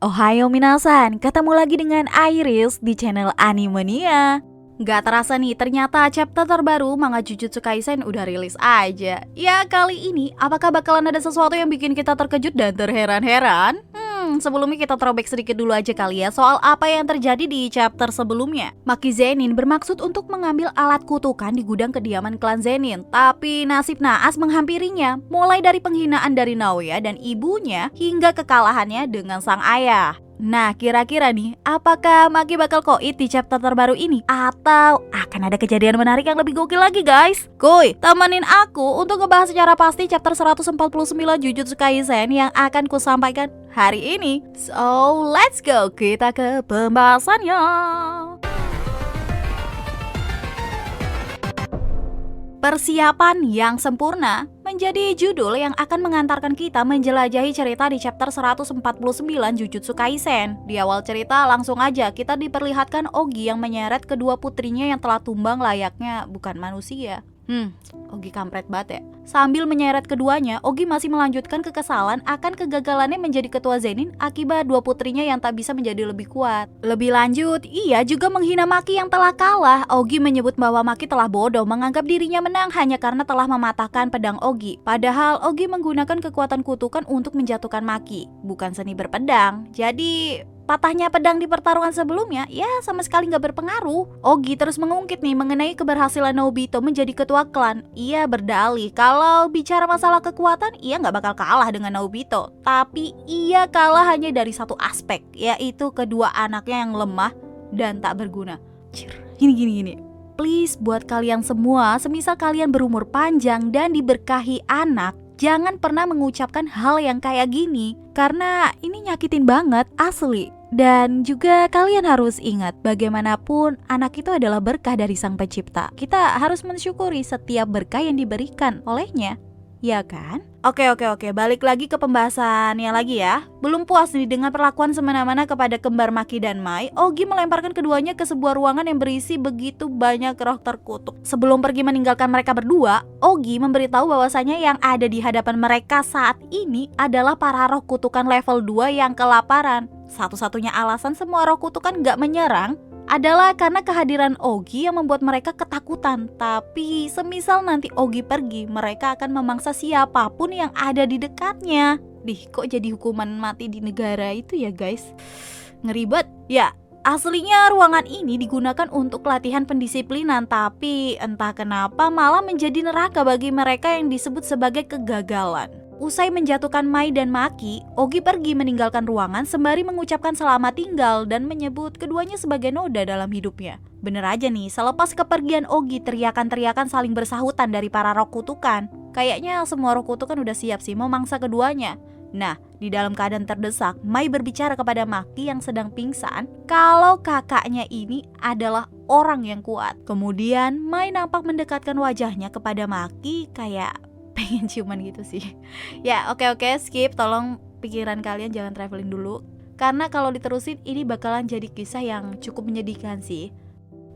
Ohayo minasan, ketemu lagi dengan Iris di channel Animania. Gak terasa nih, ternyata chapter terbaru manga Jujutsu Kaisen udah rilis aja. Ya kali ini, apakah bakalan ada sesuatu yang bikin kita terkejut dan terheran-heran? Sebelumnya kita throwback sedikit dulu aja kali ya soal apa yang terjadi di chapter sebelumnya. Maki Zenin bermaksud untuk mengambil alat kutukan di gudang kediaman klan Zenin, tapi nasib naas menghampirinya, mulai dari penghinaan dari Naoya dan ibunya hingga kekalahannya dengan sang ayah. Nah, kira-kira nih, apakah Maki bakal koit di chapter terbaru ini? Atau akan ada kejadian menarik yang lebih gokil lagi, guys? Kuy, temenin aku untuk ngebahas secara pasti chapter 149 Jujutsu Kaisen yang akan kusampaikan hari ini. So, let's go, kita ke pembahasannya. Persiapan yang sempurna menjadi judul yang akan mengantarkan kita menjelajahi cerita di chapter 149 Jujutsu Kaisen. Di awal cerita langsung aja kita diperlihatkan Ogi yang menyeret kedua putrinya yang telah tumbang layaknya bukan manusia. Ogi kampret banget ya. Sambil menyeret keduanya, Ogi masih melanjutkan kekesalan akan kegagalannya menjadi ketua Zenin akibat dua putrinya yang tak bisa menjadi lebih kuat. Lebih lanjut, ia juga menghina Maki yang telah kalah. Ogi menyebut bahwa Maki telah bodoh menganggap dirinya menang hanya karena telah mematahkan pedang Ogi. Padahal Ogi menggunakan kekuatan kutukan untuk menjatuhkan Maki, bukan seni berpedang. Jadi patahnya pedang di pertarungan sebelumnya ya sama sekali gak berpengaruh. Ogi terus mengungkit nih mengenai keberhasilan Nobito menjadi ketua klan. Ia berdalih kalau bicara masalah kekuatan ia gak bakal kalah dengan Nobito, tapi ia kalah hanya dari satu aspek, yaitu kedua anaknya yang lemah dan tak berguna. Gini. Please buat kalian semua, semisal kalian berumur panjang dan diberkahi anak, jangan pernah mengucapkan hal yang kayak gini, karena ini nyakitin banget, asli. Dan juga kalian harus ingat, bagaimanapun anak itu adalah berkah dari Sang Pencipta. Kita harus mensyukuri setiap berkah yang diberikan olehnya, ya kan? Oke, balik lagi ke pembahasannya lagi ya. Belum puas nih dengan perlakuan semena-mena kepada kembar Maki dan Mai, Ogi melemparkan keduanya ke sebuah ruangan yang berisi begitu banyak roh terkutuk. Sebelum pergi meninggalkan mereka berdua, Ogi memberitahu bahwasanya yang ada di hadapan mereka saat ini adalah para roh kutukan level 2 yang kelaparan. Satu-satunya alasan semua roh kutukan gak menyerang adalah karena kehadiran Ogi yang membuat mereka ketakutan. Tapi semisal nanti Ogi pergi, mereka akan memangsa siapapun yang ada di dekatnya. Kok jadi hukuman mati di negara itu ya guys? Ngeribet? Ya, aslinya ruangan ini digunakan untuk latihan pendisiplinan, tapi entah kenapa malah menjadi neraka bagi mereka yang disebut sebagai kegagalan. Usai menjatuhkan Mai dan Maki, Ogi pergi meninggalkan ruangan sembari mengucapkan selamat tinggal dan menyebut keduanya sebagai noda dalam hidupnya. Bener aja nih, selepas kepergian Ogi, teriakan-teriakan saling bersahutan dari para roh kutukan. Kayaknya semua roh kutukan udah siap sih memangsa keduanya. Nah, di dalam keadaan terdesak, Mai berbicara kepada Maki yang sedang pingsan kalau kakaknya ini adalah orang yang kuat. Kemudian Mai nampak mendekatkan wajahnya kepada Maki kayak pengen ciuman gitu sih. Ya oke, skip, tolong pikiran kalian jangan traveling dulu, karena kalau diterusin ini bakalan jadi kisah yang cukup menyedihkan sih.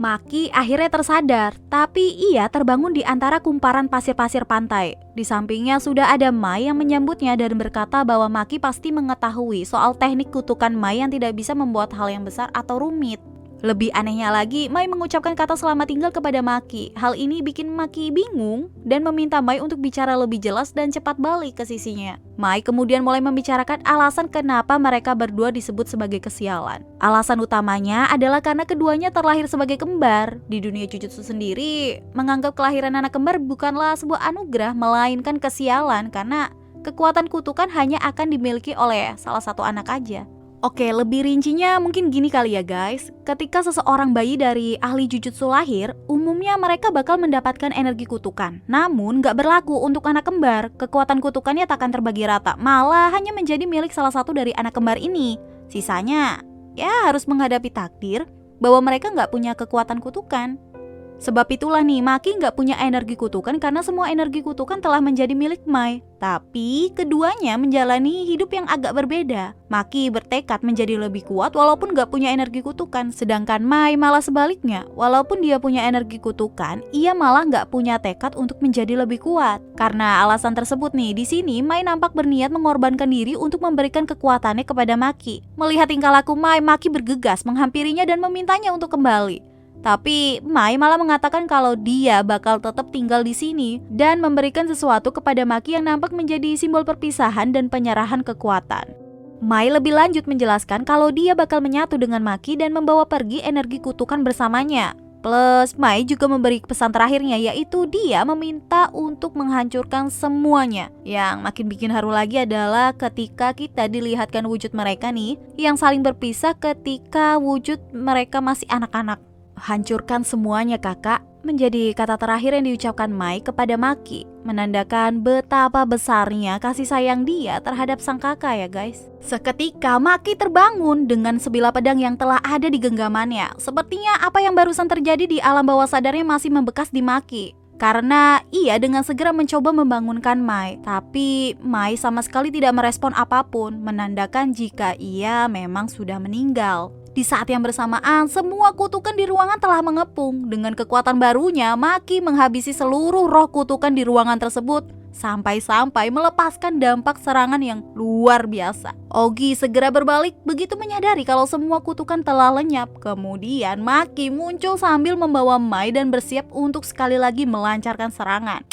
Maki akhirnya tersadar, tapi ia terbangun di antara kumparan pasir-pasir pantai. Di sampingnya sudah ada Mai yang menyambutnya dan berkata bahwa Maki pasti mengetahui soal teknik kutukan Mai yang tidak bisa membuat hal yang besar atau rumit. Lebih anehnya lagi, Mai mengucapkan kata selamat tinggal kepada Maki. Hal ini bikin Maki bingung dan meminta Mai untuk bicara lebih jelas dan cepat balik ke sisinya. Mai kemudian mulai membicarakan alasan kenapa mereka berdua disebut sebagai kesialan. Alasan utamanya adalah karena keduanya terlahir sebagai kembar. Di dunia Jujutsu sendiri, menganggap kelahiran anak kembar bukanlah sebuah anugerah, melainkan kesialan karena kekuatan kutukan hanya akan dimiliki oleh salah satu anak aja. Oke, lebih rincinya mungkin gini kali ya guys. Ketika seseorang bayi dari ahli jujutsu lahir, umumnya mereka bakal mendapatkan energi kutukan. Namun gak berlaku untuk anak kembar. Kekuatan kutukannya tak akan terbagi rata, malah hanya menjadi milik salah satu dari anak kembar ini. Sisanya ya harus menghadapi takdir bahwa mereka gak punya kekuatan kutukan. Sebab itulah nih, Maki nggak punya energi kutukan karena semua energi kutukan telah menjadi milik Mai. Tapi keduanya menjalani hidup yang agak berbeda. Maki bertekad menjadi lebih kuat walaupun nggak punya energi kutukan. Sedangkan Mai malah sebaliknya. Walaupun dia punya energi kutukan, ia malah nggak punya tekad untuk menjadi lebih kuat. Karena alasan tersebut nih, di sini Mai nampak berniat mengorbankan diri untuk memberikan kekuatannya kepada Maki. Melihat tingkah laku Mai, Maki bergegas menghampirinya dan memintanya untuk kembali. Tapi Mai malah mengatakan kalau dia bakal tetap tinggal di sini dan memberikan sesuatu kepada Maki yang nampak menjadi simbol perpisahan dan penyerahan kekuatan. Mai lebih lanjut menjelaskan kalau dia bakal menyatu dengan Maki dan membawa pergi energi kutukan bersamanya. Plus Mai juga memberi pesan terakhirnya, yaitu dia meminta untuk menghancurkan semuanya. Yang makin bikin haru lagi adalah ketika kita dilihatkan wujud mereka nih yang saling berpisah ketika wujud mereka masih anak-anak. Hancurkan semuanya kakak, menjadi kata terakhir yang diucapkan Mai kepada Maki, menandakan betapa besarnya kasih sayang dia terhadap sang kakak ya guys. Seketika Maki terbangun dengan sebilah pedang yang telah ada di genggamannya. Sepertinya apa yang barusan terjadi di alam bawah sadarnya masih membekas di Maki. Karena ia dengan segera mencoba membangunkan Mai. Tapi Mai sama sekali tidak merespon apapun, menandakan jika ia memang sudah meninggal. Di saat yang bersamaan, semua kutukan di ruangan telah mengepung. Dengan kekuatan barunya, Maki menghabisi seluruh roh kutukan di ruangan tersebut, sampai-sampai melepaskan dampak serangan yang luar biasa. Ogi segera berbalik begitu menyadari kalau semua kutukan telah lenyap. Kemudian Maki muncul sambil membawa Mai dan bersiap untuk sekali lagi melancarkan serangan.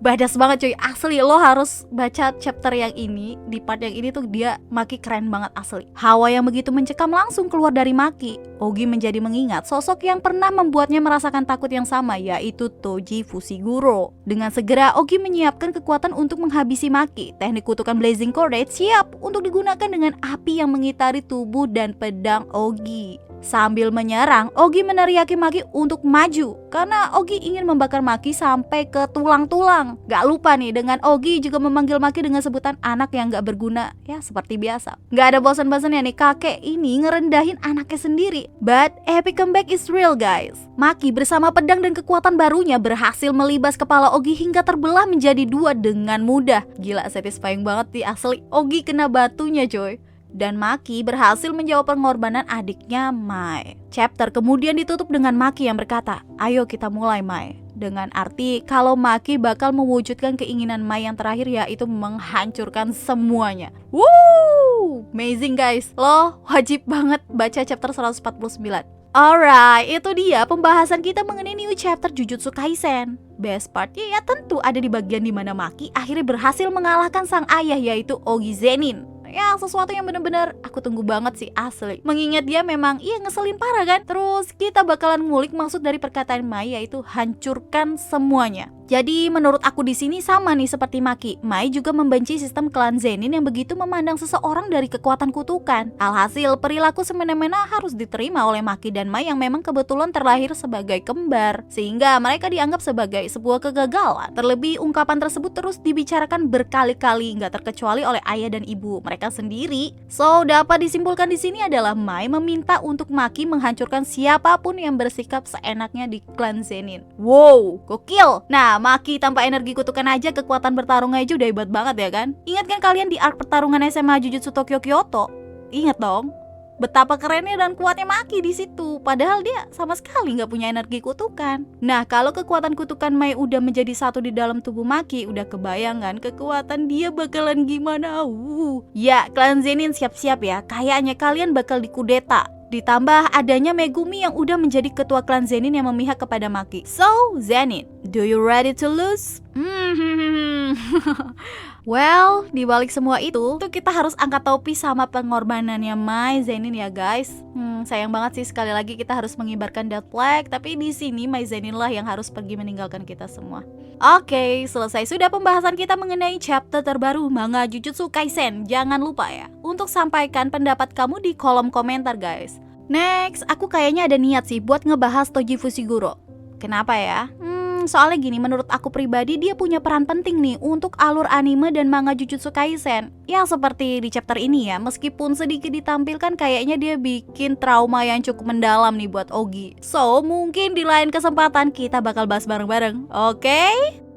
Badass banget cuy, asli lo harus baca chapter yang ini. Di part yang ini tuh dia Maki keren banget asli. Hawa yang begitu mencekam langsung keluar dari Maki. Ogi menjadi mengingat sosok yang pernah membuatnya merasakan takut yang sama, yaitu Toji Fushiguro. Dengan segera Ogi menyiapkan kekuatan untuk menghabisi Maki. Teknik kutukan Blazing Cordate siap untuk digunakan dengan api yang mengitari tubuh dan pedang Ogi. Sambil menyerang, Ogi meneriaki Maki untuk maju karena Ogi ingin membakar Maki sampai ke tulang-tulang. Gak lupa nih, dengan Ogi juga memanggil Maki dengan sebutan anak yang gak berguna. Ya seperti biasa, gak ada bosan-bosannya nih kakek ini ngerendahin anaknya sendiri. But epic comeback is real guys. Maki bersama pedang dan kekuatan barunya berhasil melibas kepala Ogi hingga terbelah menjadi dua dengan mudah. Gila, satisfying banget nih asli. Ogi kena batunya coy. Dan Maki berhasil menjawab pengorbanan adiknya Mai. Chapter kemudian ditutup dengan Maki yang berkata, "Ayo kita mulai Mai." Dengan arti kalau Maki bakal mewujudkan keinginan Mai yang terakhir, yaitu menghancurkan semuanya. Woo! Amazing guys. Lo wajib banget baca chapter 149. Alright, itu dia pembahasan kita mengenai new chapter Jujutsu Kaisen. Best partnya ya tentu ada di bagian dimana Maki akhirnya berhasil mengalahkan sang ayah, yaitu Ogi Zenin. Ya sesuatu yang bener-bener aku tunggu banget sih asli. Mengingat dia memang ngeselin parah kan. Terus kita bakalan ngulik maksud dari perkataan Mai, yaitu hancurkan semuanya. Jadi menurut aku di sini sama nih seperti Maki. Mai juga membenci sistem klan Zenin yang begitu memandang seseorang dari kekuatan kutukan. Alhasil perilaku semena-mena harus diterima oleh Maki dan Mai yang memang kebetulan terlahir sebagai kembar, sehingga mereka dianggap sebagai sebuah kegagalan. Terlebih ungkapan tersebut terus dibicarakan berkali-kali, nggak terkecuali oleh ayah dan ibu mereka sendiri. So dapat disimpulkan di sini adalah Mai meminta untuk Maki menghancurkan siapapun yang bersikap seenaknya di klan Zenin. Wow, gokil. Nah, Maki tanpa energi kutukan aja kekuatan bertarungnya aja udah hebat banget ya kan? Ingat kan kalian di arc pertarungan SMA Jujutsu Tokyo Kyoto? Ingat dong betapa kerennya dan kuatnya Maki di situ. Padahal dia sama sekali nggak punya energi kutukan. Nah, kalau kekuatan kutukan Mai udah menjadi satu di dalam tubuh Maki, udah kebayang kan kekuatan dia bakalan gimana? Ya, klan Zenin siap-siap ya. Kayaknya kalian bakal dikudeta. Ditambah adanya Megumi yang udah menjadi ketua klan Zenin yang memihak kepada Maki. So, Zenin, do you ready to lose? Well, dibalik semua itu tuh kita harus angkat topi sama pengorbanannya Mai Zenin ya guys. Sayang banget sih sekali lagi kita harus mengibarkan death flag, tapi di sini Mai Zenin lah yang harus pergi meninggalkan kita semua. Oke, selesai sudah pembahasan kita mengenai chapter terbaru manga Jujutsu Kaisen. Jangan lupa ya untuk sampaikan pendapat kamu di kolom komentar guys. Next, aku kayaknya ada niat sih buat ngebahas Toji Fushiguro. Kenapa ya? Soalnya gini, menurut aku pribadi dia punya peran penting nih untuk alur anime dan manga Jujutsu Kaisen. Yang seperti di chapter ini ya, meskipun sedikit ditampilkan kayaknya dia bikin trauma yang cukup mendalam nih buat Ogi. So, mungkin di lain kesempatan kita bakal bahas bareng-bareng, oke?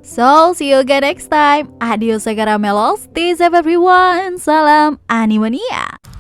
So, see you again next time. Adios, Segara Melos. Stay safe everyone. Salam Animania.